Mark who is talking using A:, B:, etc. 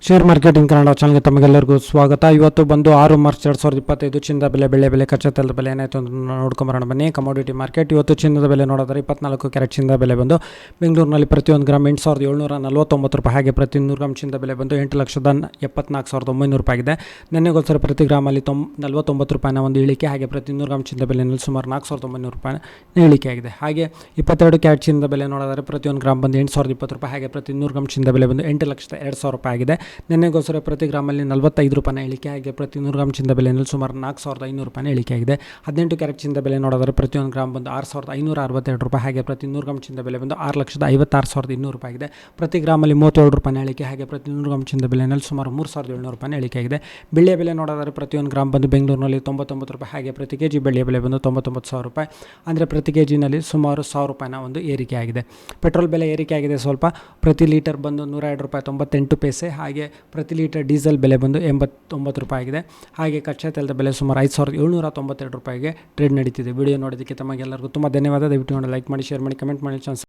A: Share marketing Kannada ಚಾನಲ್ಗೆ ತಮಗೆಲ್ಲರಿಗೂ ಸ್ವಾಗತ. ಇವತ್ತು ಬಂದು 6 ಮಾರ್ಚ್ 2025 ಚಿನ್ನದ ಬೆಲೆ ಕಚ್ಚಾ ತೈಲದ ಬೆಲೆ ಏನಾಯಿತು ಅಂತ ನೋಡ್ಕೊಂಬರೋಣ ಬನ್ನಿ. ಕಮೋಡಿಟಿ ಮಾರ್ಕೆಟ್ ಇವತ್ತು ಚಿನ್ನದ ಬೆಲೆ ನೋಡಿದ್ರೆ 24 ಕ್ಯಾರೆಟ್ ಚಿನ್ನದ ಬೆಲೆ ಬಂದು ಬೆಂಗಳೂರಿನಲ್ಲಿ ಪ್ರತಿ 1 ಗ್ರಾಮ್ 8,749 ರೂಪಾಯಿ, ಹಾಗೆ ಪ್ರತಿ 100 ಗ್ರಾಮ್ ಚಿನ್ನದ ಬೆಲೆ ಬಂದು 8,74,900 ರೂಪಾಯಿ ಆಗಿದೆ. ನೆನ್ನೆಗೋಸ್ಕರ ಪ್ರತಿ ಗ್ರಾಮಲ್ಲಿ 49 ರೂಪಾಯಿನ ಒಂದು ಇಳಿಕೆ, ಹಾಗೆ ಪ್ರತಿ 100 ಗ್ರಾಮ್ ಚಿನ್ನದ ಬೆಲೆಯಲ್ಲಿ ಸುಮಾರು 4,900 ರೂಪಾಯಿನ ಇಳಿಕೆ ಆಗಿದೆ. ಹಾಗೆ 22 ಕ್ಯಾರೆಟ್ ಚಿನ್ನದ ಬೆಲೆ ನೋಡಿದರೆ ಪ್ರತಿ 1 ಗ್ರಾಮ್ ಬಂದು 8,020 ರೂಪಾಯಿ, ಹಾಗೆ ಪ್ರತಿ 100 ಗ್ರಾಮ್ ಚಿನ್ನದ ಬೆಲೆ ಬಂದು 8,02,000 ರೂಪಾಯಿ ಆಗಿದೆ. ನೆನ್ನೆಗೋಸ್ಕರ ಪ್ರತಿ ಗ್ರಾಮಲ್ಲಿ 45 ರೂಪಾಯಿನ ಇಳಿಕೆ, ಹಾಗೆ ಪ್ರತಿ 100 ಗ್ರಾಮ್ ಚಿನ್ನದ ಬೆಲೆಯಲ್ಲಿ ಸುಮಾರು 4,500 ರೂಪಾಯಿನ ಇಳಿಕೆ ಆಗಿದೆ. 18 ಕ್ಯಾರೆಟ್ ಚಿನ್ನದ ಬೆಲೆ ನೋಡಿದರೆ ಪ್ರತಿ 1 ಗ್ರಾಮ್ ಬಂದು 6,562 ರೂಪಾಯಿ, ಹಾಗೆ ಪ್ರತಿ 100 ಗ್ರಾಮ್ ಚಿನ್ನದ ಬೆಲೆ ಬಂದು 6,56,200 ರೂಪಾಯಿ ಆಗಿದೆ. ಪ್ರತಿ ಗ್ರಾಮಲ್ಲಿ 37 ರೂಪಾಯಿನ ಇಳಿಕೆ, ಹಾಗೆ ಪ್ರತಿ 100 ಗ್ರಾಮ್ ಚಿನ್ನದ ಬೆಲೆಯಲ್ಲಿ ಸುಮಾರು 3,700 ರೂಪಾಯಿನ ಇಳಿಕೆ ಆಗಿದೆ. ಬೆಳ್ಳಿಯ ಬೆಲೆ ನೋಡಿದರೆ ಪ್ರತಿ 1 ಗ್ರಾಮ್ ಬಂದು ಬೆಂಗಳೂರಿನಲ್ಲಿ 99 ರೂಪಾಯಿ, ಹಾಗೆ ಪ್ರತಿ ಕೆಜಿ ಬೆಳ್ಳಿಯ ಬೆಲೆ ಬಂದು 99,000 ರೂಪಾಯಿ, ಅಂದರೆ ಪ್ರತಿ ಕೆಜಿನಲ್ಲಿ ಸುಮಾರು 1,000 ರೂಪಾಯಿನ ಒಂದು ಏರಿಕೆ ಆಗಿದೆ. ಪೆಟ್ರೋಲ್ ಬೆಲೆ ಏರಿಕೆ ಆಗಿದೆ ಸ್ವಲ್ಪ, ಪ್ರತಿ ಲೀಟರ್ ಬಂದು 102 ರೂಪಾಯಿ 98 ಪೈಸೆ, ಹಾಗೆ ಪ್ರತಿ ಲೀಟರ್ ಡೀಸೆಲ್ ಬೆಲೆ ಬಂದು 89 ರೂಪಾಯಿ ಆಗಿದೆ. ಹಾಗೆ ಕಚ್ಚಾ ತೈಲದ ಬೆಲೆ ಸುಮಾರು 5,792 ರೂಪಾಯಿಗೆ ಟ್ರೇಡ್ ನಡೀತಿದೆ. ವಿಡಿಯೋ ನೋಡೋದಕ್ಕೆ ತಮಗೆಲ್ಲರಿಗೂ ತುಂಬ ಧನ್ಯವಾದ. ದಯವಿಟ್ಟು ನೋಡಿ ಲೈಕ್ ಮಾಡಿ, ಶೇರ್ ಮಾಡಿ, ಕಮೆಂಟ್ ಮಾಡಿ, ಚಾನ್ಸ್